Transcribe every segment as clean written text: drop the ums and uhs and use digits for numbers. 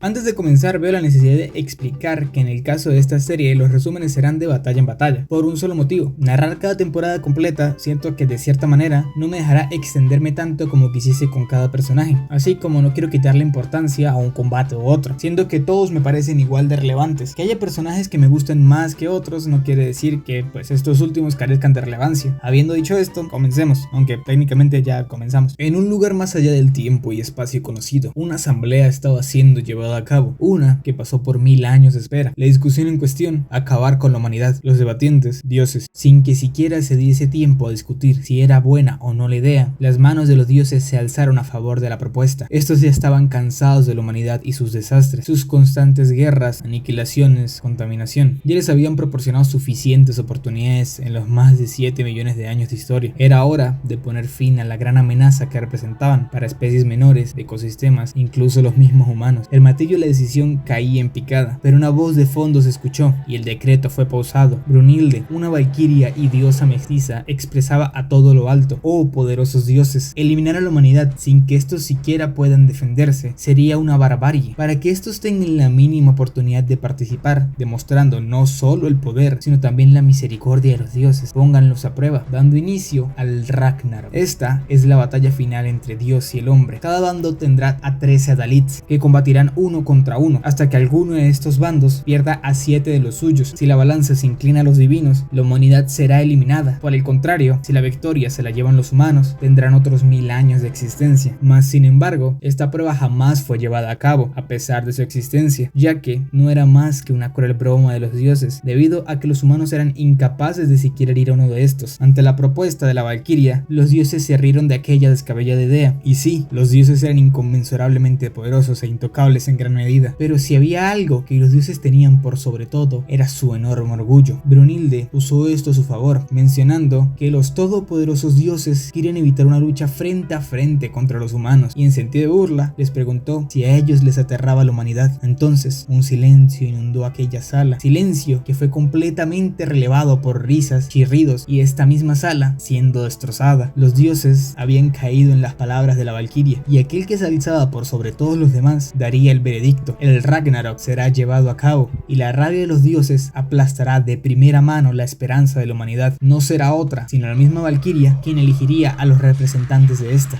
Antes de comenzar veo la necesidad de explicar que en el caso de esta serie los resúmenes serán de batalla en batalla, por un solo motivo: narrar cada temporada completa siento que de cierta manera no me dejará extenderme tanto como quisiese con cada personaje, así como no quiero quitarle importancia a un combate u otro, siendo que todos me parecen igual de relevantes. Que haya personajes que me gusten más que otros no quiere decir que pues estos últimos carezcan de relevancia. Habiendo dicho esto, comencemos, aunque técnicamente ya comenzamos. En un lugar más allá del tiempo y espacio conocido, una asamblea estaba siendo llevada a cabo, una que pasó por 1000 años de espera. La discusión en cuestión: acabar con la humanidad. Los debatientes, dioses, sin que siquiera se diese tiempo a discutir si era buena o no la idea, las manos de los dioses se alzaron a favor de la propuesta. Estos ya estaban cansados de la humanidad y sus desastres, sus constantes guerras, aniquilaciones, contaminación. Ya les habían proporcionado suficientes oportunidades en los más de 7 millones de años de historia. Era hora de poner fin a la gran amenaza que representaban para especies menores, de ecosistemas, incluso los mismos humanos. El martillo de la decisión caía en picada, pero una voz de fondo se escuchó y el decreto fue pausado. Brunhilde, una valquiria y diosa mestiza, expresaba a todo lo alto: oh poderosos dioses, eliminar a la humanidad sin que estos siquiera puedan defenderse sería una barbarie. Para que estos tengan la mínima oportunidad de participar, demostrando no solo el poder, sino también la misericordia de los dioses, pónganlos a prueba, dando inicio al Ragnarok. Esta es la batalla final entre Dios y el hombre. Cada bando tendrá a 13 adalits, que combatirán uno contra uno, hasta que alguno de estos bandos pierda a 7 de los suyos. Si la balanza se inclina a los divinos, la humanidad será eliminada. Por el contrario, si la victoria se la llevan los humanos, tendrán otros 1000 años de existencia. Mas sin embargo, esta prueba jamás fue llevada a cabo, a pesar de su existencia, ya que no era más que una cruel broma de los dioses, debido a que los humanos eran incapaces de siquiera herir a uno de estos. Ante la propuesta de la valquiria, los dioses se rieron de aquella descabellada idea. Y sí, los dioses eran inconmensurablemente poderosos e intocables en gran medida, pero si había algo que los dioses tenían por sobre todo, era su enorme orgullo. Brunhilde usó esto a su favor, mencionando que los todopoderosos dioses querían evitar una lucha frente a frente contra los humanos, y en sentido de burla les preguntó si a ellos les aterraba la humanidad. Entonces un silencio inundó aquella sala, silencio que fue completamente relevado por risas, chirridos y esta misma sala siendo destrozada. Los dioses habían caído en las palabras de la valquiria, y aquel que se alzaba por sobre todos los demás daría el veredicto: el Ragnarok será llevado a cabo, y la rabia de los dioses aplastará de primera mano la esperanza de la humanidad. No será otra sino la misma valquiria quien elegiría a los representantes de esta.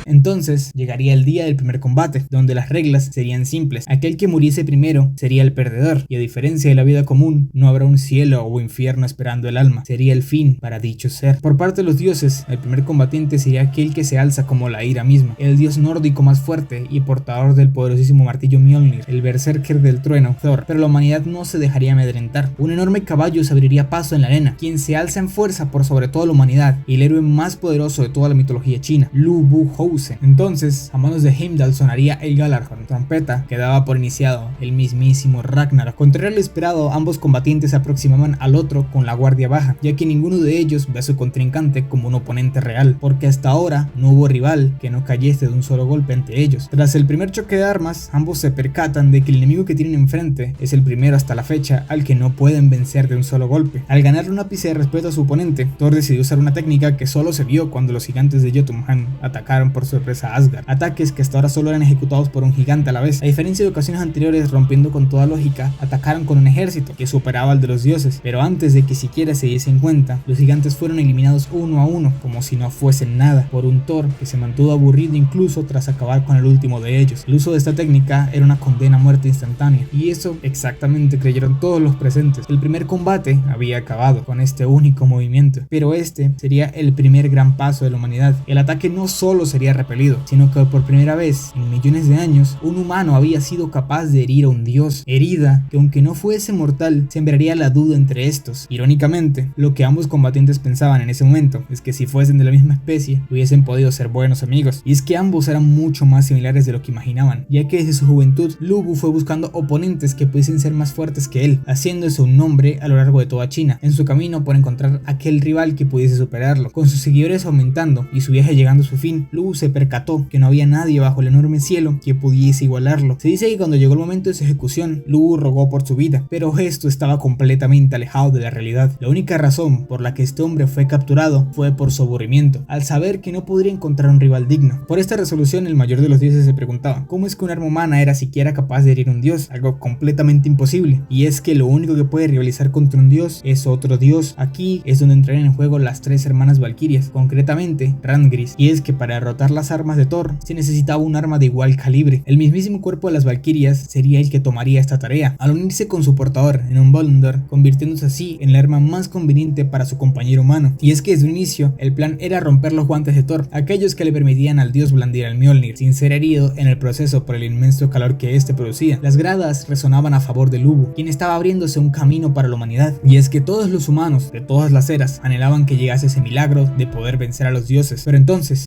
Entonces llegaría el día del primer combate, donde las reglas serían simples. Aquel que muriese primero sería el perdedor, y a diferencia de la vida común, no habrá un cielo o infierno esperando el alma. Sería el fin para dicho ser. Por parte de los dioses, el primer combatiente sería aquel que se alza como la ira misma, el dios nórdico más fuerte y portador del poderosísimo martillo Mjolnir, el berserker del trueno, Thor. Pero la humanidad no se dejaría amedrentar. Un enorme caballo se abriría paso en la arena, quien se alza en fuerza por sobre toda la humanidad, y el héroe más poderoso de toda la mitología china, Lu Bu Hou. Entonces, a manos de Heimdall sonaría el Galarhorn, trompeta que daba por iniciado el mismísimo Ragnarok. Contrario a lo esperado, ambos combatientes se aproximaban al otro con la guardia baja, ya que ninguno de ellos ve a su contrincante como un oponente real, porque hasta ahora no hubo rival que no cayese de un solo golpe ante ellos. Tras el primer choque de armas, ambos se percatan de que el enemigo que tienen enfrente es el primero hasta la fecha al que no pueden vencer de un solo golpe. Al ganarle un ápice de respeto a su oponente, Thor decidió usar una técnica que solo se vio cuando los gigantes de Jotunheim atacaron por sorpresa a Asgard, ataques que hasta ahora solo eran ejecutados por un gigante a la vez. A diferencia de ocasiones anteriores, rompiendo con toda lógica, atacaron con un ejército que superaba al de los dioses, pero antes de que siquiera se diesen cuenta, los gigantes fueron eliminados uno a uno, como si no fuesen nada, por un Thor que se mantuvo aburrido incluso tras acabar con el último de ellos. El uso de esta técnica era una condena a muerte instantánea, y eso exactamente creyeron todos los presentes. El primer combate había acabado con este único movimiento, pero este sería el primer gran paso de la humanidad. El ataque no solo sería repelido, sino que por primera vez en millones de años, un humano había sido capaz de herir a un dios, herida que aunque no fuese mortal, sembraría la duda entre estos. Irónicamente, lo que ambos combatientes pensaban en ese momento es que si fuesen de la misma especie, hubiesen podido ser buenos amigos, y es que ambos eran mucho más similares de lo que imaginaban, ya que desde su juventud, Lu Bu fue buscando oponentes que pudiesen ser más fuertes que él, haciéndose un nombre a lo largo de toda China, en su camino por encontrar aquel rival que pudiese superarlo. Con sus seguidores aumentando y su viaje llegando a su fin, Lu Bu se se percató que no había nadie bajo el enorme cielo que pudiese igualarlo. Se dice que cuando llegó el momento de su ejecución, Lubu rogó por su vida, pero esto estaba completamente alejado de la realidad. La única razón por la que este hombre fue capturado fue por su aburrimiento, al saber que no podría encontrar un rival digno. Por esta resolución, el mayor de los dioses se preguntaba, ¿cómo es que un arma humana era siquiera capaz de herir a un dios? Algo completamente imposible. Y es que lo único que puede rivalizar contra un dios es otro dios. Aquí es donde entrarían en juego las tres hermanas valquirias, concretamente Randgris. Y es que para derrotar las armas de Thor se necesitaba un arma de igual calibre. El mismísimo cuerpo de las valquirias sería el que tomaría esta tarea, al unirse con su portador en un Volundr, convirtiéndose así en el arma más conveniente para su compañero humano. Y es que desde un inicio el plan era romper los guantes de Thor, aquellos que le permitían al dios blandir el Mjolnir sin ser herido en el proceso por el inmenso calor que este producía. Las gradas resonaban a favor de Lubu, quien estaba abriéndose un camino para la humanidad. Y es que todos los humanos de todas las eras anhelaban que llegase ese milagro de poder vencer a los dioses. Pero entonces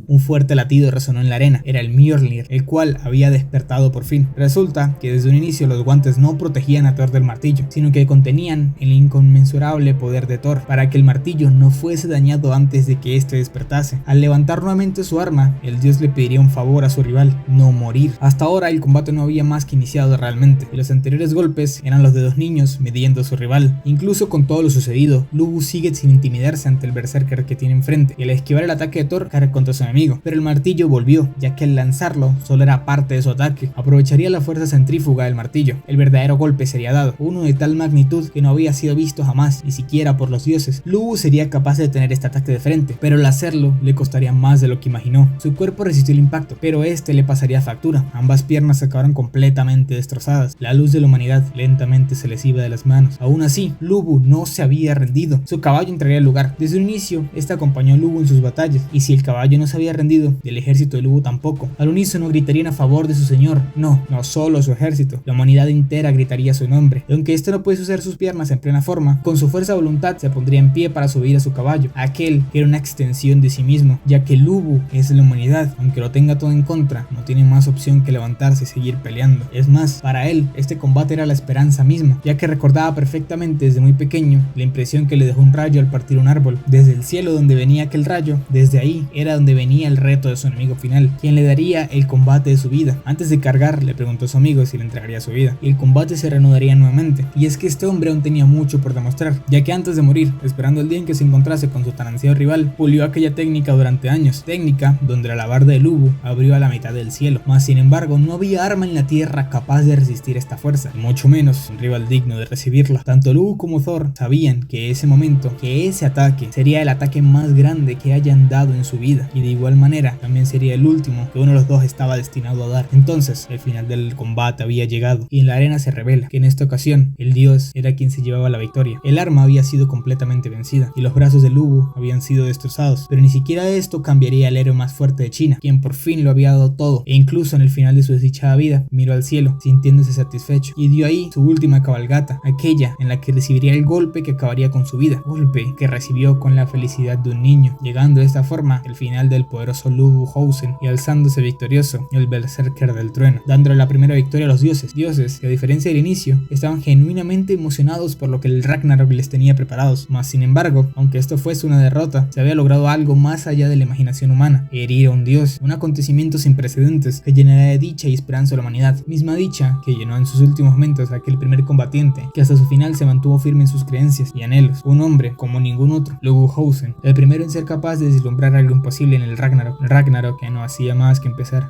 un fuerte latido resonó en la arena. Era el Mjolnir, el cual había despertado por fin. Resulta que desde un inicio los guantes no protegían a Thor del martillo, sino que contenían el inconmensurable poder de Thor para que el martillo no fuese dañado antes de que éste despertase. Al levantar nuevamente su arma, el dios le pediría un favor a su rival: no morir. Hasta ahora el combate no había más que iniciado realmente, y los anteriores golpes eran los de dos niños midiendo a su rival. Incluso con todo lo sucedido, Lubu sigue sin intimidarse ante el berserker que tiene enfrente, y al esquivar el ataque de Thor cae contra su enemigo. Pero el martillo volvió, ya que al lanzarlo solo era parte de su ataque. Aprovecharía la fuerza centrífuga del martillo. El verdadero golpe sería dado, uno de tal magnitud que no había sido visto jamás, ni siquiera por los dioses. Lubu sería capaz de detener este ataque de frente, pero al hacerlo le costaría más de lo que imaginó. Su cuerpo resistió el impacto, pero este le pasaría factura. Ambas piernas acabaron completamente destrozadas. La luz de la humanidad lentamente se les iba de las manos. Aún así, Lubu no se había rendido. Su caballo entraría al lugar. Desde un inicio, este acompañó a Lubu en sus batallas, y si el caballo no se había rendido, del ejército de Lubu tampoco. Al unísono gritarían a favor de su señor. No solo su ejército, la humanidad entera gritaría su nombre. Y aunque este no puede usar sus piernas en plena forma, con su fuerza de voluntad se pondría en pie para subir a su caballo, aquel que era una extensión de sí mismo, ya que Lubu es la humanidad. Aunque lo tenga todo en contra, no tiene más opción que levantarse y seguir peleando. Es más, para él, este combate era la esperanza misma, ya que recordaba perfectamente desde muy pequeño la impresión que le dejó un rayo al partir un árbol. Desde el cielo donde venía aquel rayo, desde ahí era donde venía el reto de su enemigo final, quien le daría el combate de su vida. Antes de cargar, le preguntó a su amigo si le entregaría su vida, y el combate se reanudaría nuevamente. Y es que este hombre aún tenía mucho por demostrar, ya que antes de morir, esperando el día en que se encontrase con su tan ansiado rival, pulió aquella técnica durante años, técnica donde la alabarda de Lubu abrió a la mitad del cielo. Mas sin embargo, no había arma en la tierra capaz de resistir esta fuerza, y mucho menos un rival digno de recibirla. Tanto Lubu como Thor sabían que ese momento, que ese ataque, sería el ataque más grande que hayan dado en su vida, y de igual manera también sería el último que uno de los dos estaba destinado a dar. Entonces el final del combate había llegado, y en la arena se revela que en esta ocasión el dios era quien se llevaba la victoria. El arma había sido completamente vencida y los brazos de Lubu habían sido destrozados, pero ni siquiera esto cambiaría al héroe más fuerte de China, quien por fin lo había dado todo, e incluso en el final de su desdichada vida miró al cielo sintiéndose satisfecho, y dio ahí su última cabalgata, aquella en la que recibiría el golpe que acabaría con su vida, golpe que recibió con la felicidad de un niño, llegando de esta forma el final del poderoso Lubu Hausen y alzándose victorioso el berserker del trueno, dándole la primera victoria a los dioses que a diferencia del inicio estaban genuinamente emocionados por lo que el Ragnarok les tenía preparados. Mas sin embargo, aunque esto fuese una derrota, se había logrado algo más allá de la imaginación humana: herir a un dios, un acontecimiento sin precedentes que llenará de dicha y esperanza a la humanidad, misma dicha que llenó en sus últimos momentos a aquel primer combatiente que hasta su final se mantuvo firme en sus creencias y anhelos, un hombre como ningún otro, Lubu Hausen, el primero en ser capaz de deslumbrar algo imposible en el Ragnarok que no hacía más que empezar.